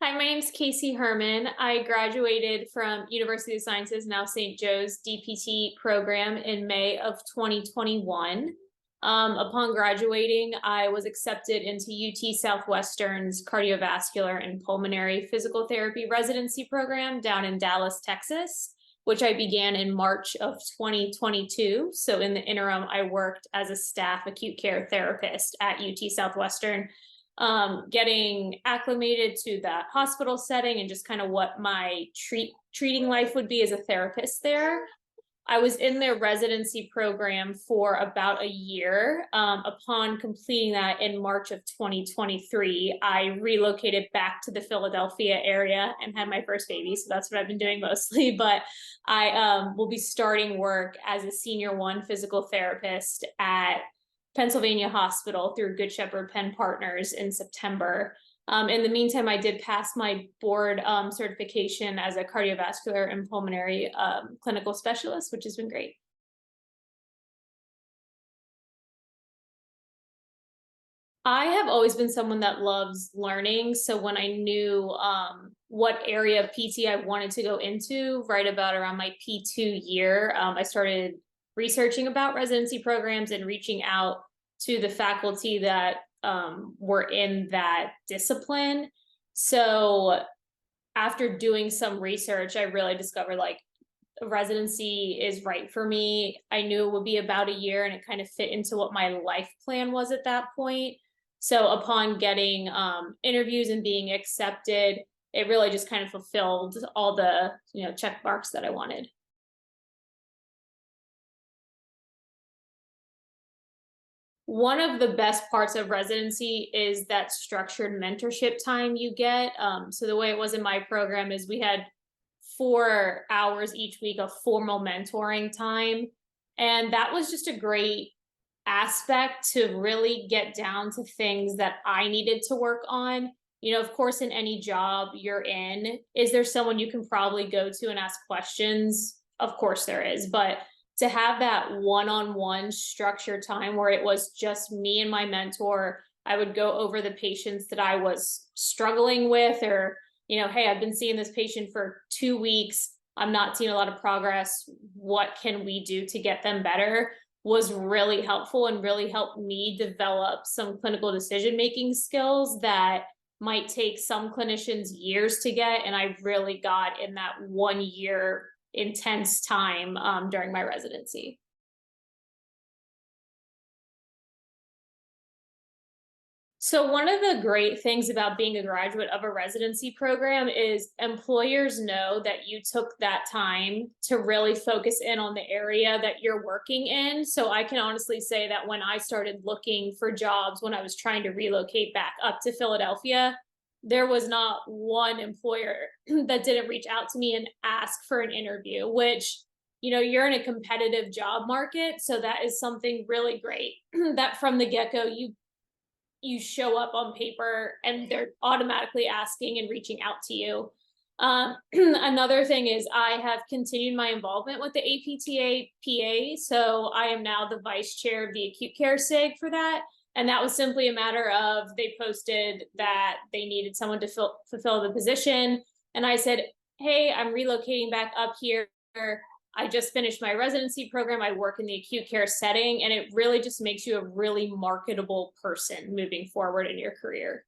Hi, my name's Casey Herrmann. I graduated from University of Sciences, now St. Joe's DPT program in May of 2021. Upon graduating, I was accepted into UT Southwestern's cardiovascular and pulmonary physical therapy residency program down in Dallas, Texas, which I began in March of 2022. So in the interim, I worked as a staff acute care therapist at UT Southwestern, getting acclimated to that hospital setting and just kind of what my treating life would be as a therapist there. I was in their residency program for about a year. Upon completing that in March of 2023, I relocated back to the Philadelphia area and had my first baby. So that's what I've been doing mostly. But I will be starting work as a senior one physical therapist at Pennsylvania Hospital through Good Shepherd Penn Partners in September. In the meantime, I did pass my board certification as a cardiovascular and pulmonary clinical specialist, which has been great. I have always been someone that loves learning. So when I knew what area of PT I wanted to go into, right about around my P2 year, I started researching about residency programs and reaching out to the faculty that were in that discipline. So after doing some research, I really discovered like residency is right for me. I knew it would be about a year and it kind of fit into what my life plan was at that point. So upon getting interviews and being accepted, it really just kind of fulfilled all the check marks that I wanted. One of the best parts of residency is that structured mentorship time you get. So the way it was in my program is we had 4 hours each week of formal mentoring time. And that was just a great aspect to really get down to things that I needed to work on. Of course, in any job you're in, is there someone you can probably go to and ask questions? Of course there is, but to have that one-on-one structured time where it was just me and my mentor, I would go over the patients that I was struggling with, or, hey, I've been seeing this patient for 2 weeks. I'm not seeing a lot of progress. What can we do to get them better? Was really helpful and really helped me develop some clinical decision-making skills that might take some clinicians years to get. And I really got in that 1 year intense time during my residency. So one of the great things about being a graduate of a residency program is employers know that you took that time to really focus in on the area that you're working in. So I can honestly say that when I started looking for jobs, when I was trying to relocate back up to Philadelphia, there was not one employer that didn't reach out to me and ask for an interview, which, you're in a competitive job market. So that is something really great that from the get-go, you show up on paper and they're automatically asking and reaching out to you. Another thing is I have continued my involvement with the APTA PA. So I am now the vice chair of the acute care SIG for that. And that was simply a matter of they posted that they needed someone to fulfill the position. And I said, hey, I'm relocating back up here. I just finished my residency program. I work in the acute care setting, and it really just makes you a really marketable person moving forward in your career.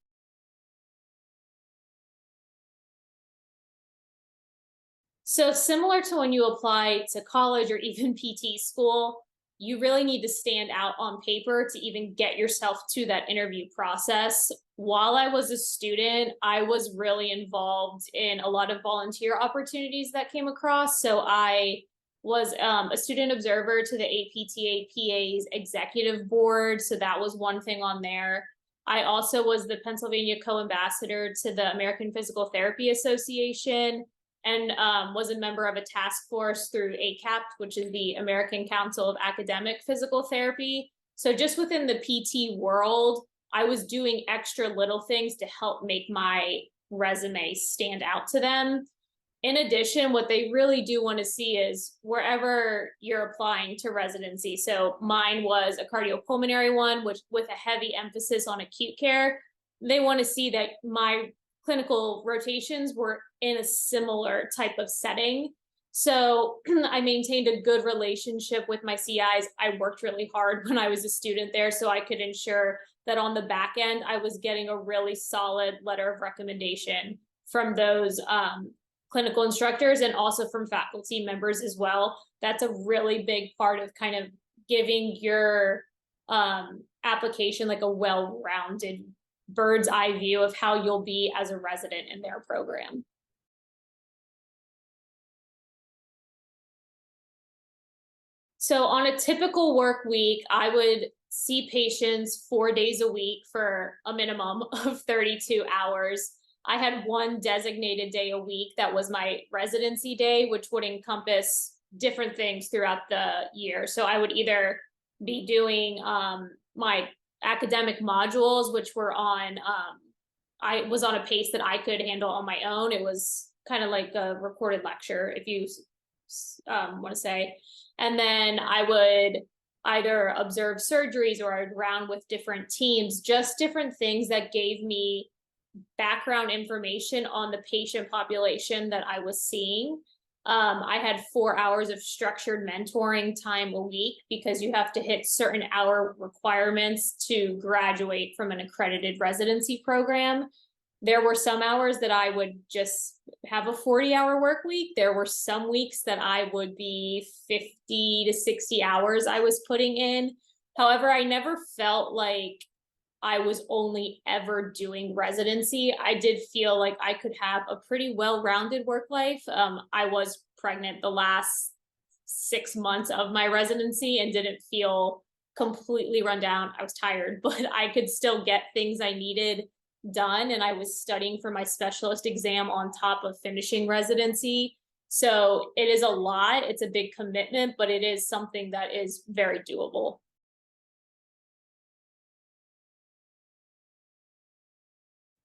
So similar to when you apply to college or even PT school, you really need to stand out on paper to even get yourself to that interview process. While I was a student, I was really involved in a lot of volunteer opportunities that came across. So I was a student observer to the APTA PA's executive board. So that was one thing on there. I also was the Pennsylvania co-ambassador to the American Physical Therapy Association, and was a member of a task force through ACAP, which is the American Council of Academic Physical Therapy. So just within the PT world, I was doing extra little things to help make my resume stand out to them. In addition, what they really do want to see is wherever you're applying to residency. So mine was a cardiopulmonary one, which with a heavy emphasis on acute care. They want to see that my clinical rotations were in a similar type of setting. So I maintained a good relationship with my CIs. I worked really hard when I was a student there so I could ensure that on the back end, I was getting a really solid letter of recommendation from those clinical instructors and also from faculty members as well. That's a really big part of kind of giving your application like a well-rounded bird's eye view of how you'll be as a resident in their program. So on a typical work week, I would see patients 4 days a week for a minimum of 32 hours. I had one designated day a week that was my residency day, which would encompass different things throughout the year. So I would either be doing my academic modules, which were on, I was on a pace that I could handle on my own. It was kind of like a recorded lecture, if you want to say. And then I would either observe surgeries or I'd round with different teams, just different things that gave me background information on the patient population that I was seeing. I had 4 hours of structured mentoring time a week because you have to hit certain hour requirements to graduate from an accredited residency program. There were some hours that I would just have a 40-hour work week. There were some weeks that I would be 50 to 60 hours I was putting in. However, I never felt like I was only ever doing residency. I did feel like I could have a pretty well-rounded work life. I was pregnant the last 6 months of my residency and didn't feel completely run down. I was tired, but I could still get things I needed done. And I was studying for my specialist exam on top of finishing residency. So it is a lot. It's a big commitment, but it is something that is very doable.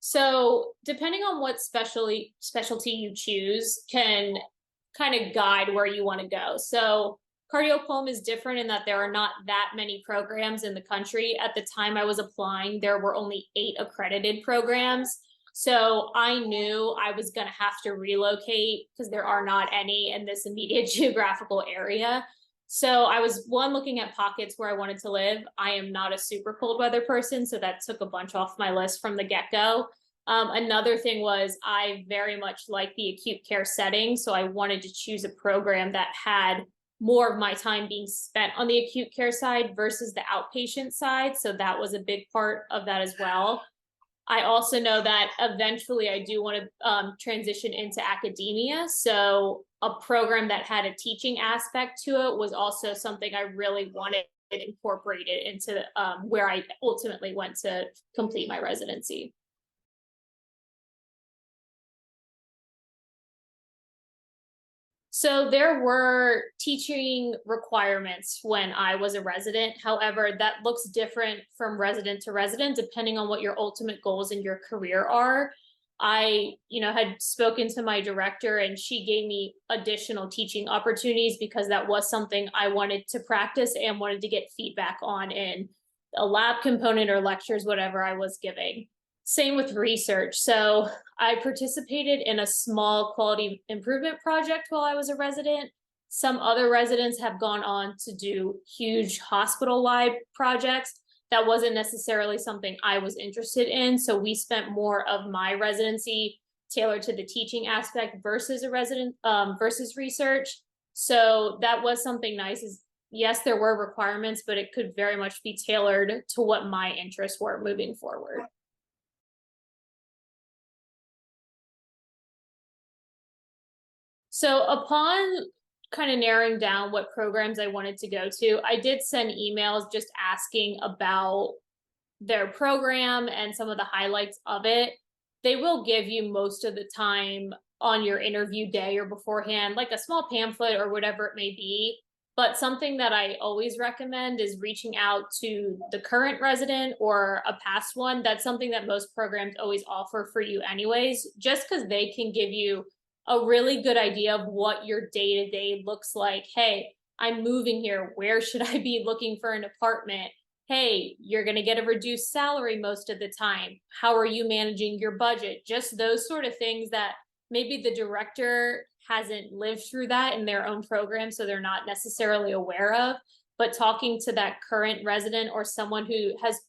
So depending on what specialty you choose can kind of guide where you want to go. So cardiopulm is different in that there are not that many programs in the country. At the time I was applying, there were only 8 accredited programs. So I knew I was going to have to relocate because there are not any in this immediate geographical area. So I was looking at pockets where I wanted to live. I am not a super cold weather person, so that took a bunch off my list from the get-go. Another thing was I very much like the acute care setting, so I wanted to choose a program that had more of my time being spent on the acute care side versus the outpatient side. So that was a big part of that as well. I also know that eventually I do want to transition into academia. So a program that had a teaching aspect to it was also something I really wanted incorporated into where I ultimately went to complete my residency. So there were teaching requirements when I was a resident. However, that looks different from resident to resident, depending on what your ultimate goals in your career are. I, had spoken to my director and she gave me additional teaching opportunities because that was something I wanted to practice and wanted to get feedback on in a lab component or lectures, whatever I was giving. Same with research. So I participated in a small quality improvement project while I was a resident. Some other residents have gone on to do huge hospital-wide projects. That wasn't necessarily something I was interested in. So we spent more of my residency tailored to the teaching aspect versus versus research. So that was something nice. Is yes, there were requirements, but it could very much be tailored to what my interests were moving forward. So upon kind of narrowing down what programs I wanted to go to, I did send emails just asking about their program and some of the highlights of it. They will give you most of the time on your interview day or beforehand, like a small pamphlet or whatever it may be. But something that I always recommend is reaching out to the current resident or a past one. That's something that most programs always offer for you anyways, just because they can give you a really good idea of what your day-to-day looks like. Hey, I'm moving here. Where should I be looking for an apartment? hey, you're going to get a reduced salary most of the time. How are you managing your budget? Just those sort of things that maybe the director hasn't lived through that in their own program, so they're not necessarily aware of. But talking to that current resident or someone who has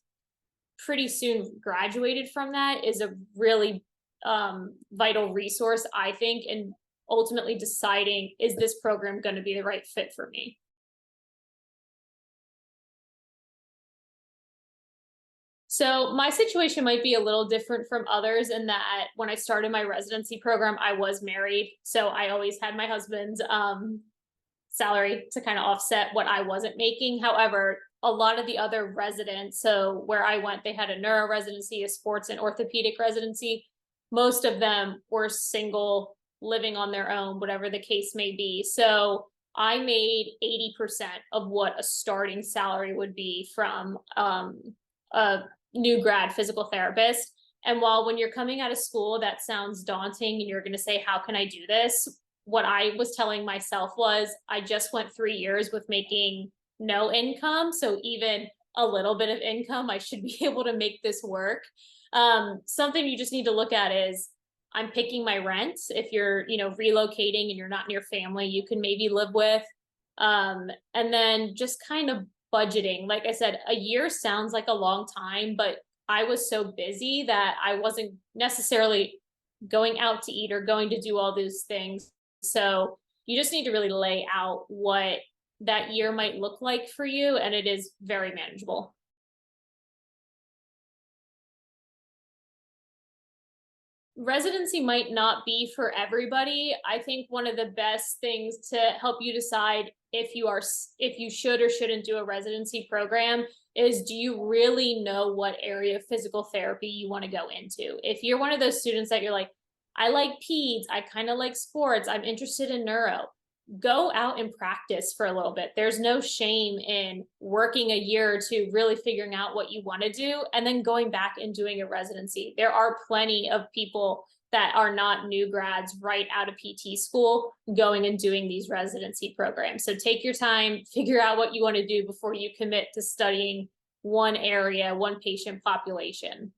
pretty soon graduated from that is a really vital resource, I think, in ultimately deciding, is this program going to be the right fit for me? So my situation might be a little different from others in that when I started my residency program, I was married. So I always had my husband's salary to kind of offset what I wasn't making. However, a lot of the other residents, so where I went, they had a neuro residency, a sports and orthopedic residency. Most of them were single, living on their own, whatever the case may be. So I made 80% of what a starting salary would be from a new grad physical therapist. And while when you're coming out of school, that sounds daunting and you're going to say, how can I do this? What I was telling myself was, I just went 3 years with making no income. So even a little bit of income, I should be able to make this work. Something you just need to look at is, I'm picking my rent. If you're, relocating and you're not near family, you can maybe live with. And then just kind of budgeting. Like I said, a year sounds like a long time, but I was so busy that I wasn't necessarily going out to eat or going to do all those things. So you just need to really lay out what that year might look like for you, and it is very manageable. Residency might not be for everybody. I think one of the best things to help you decide if you should or shouldn't do a residency program is, do you really know what area of physical therapy you want to go into? If you're one of those students that you're like, I like peds, I kind of like sports, I'm interested in neuro, go out and practice for a little bit. There's no shame in working a year or two, really figuring out what you want to do, and then going back and doing a residency. There are plenty of people that are not new grads right out of PT school going and doing these residency programs. So take your time, figure out what you want to do before you commit to studying one area, one patient population.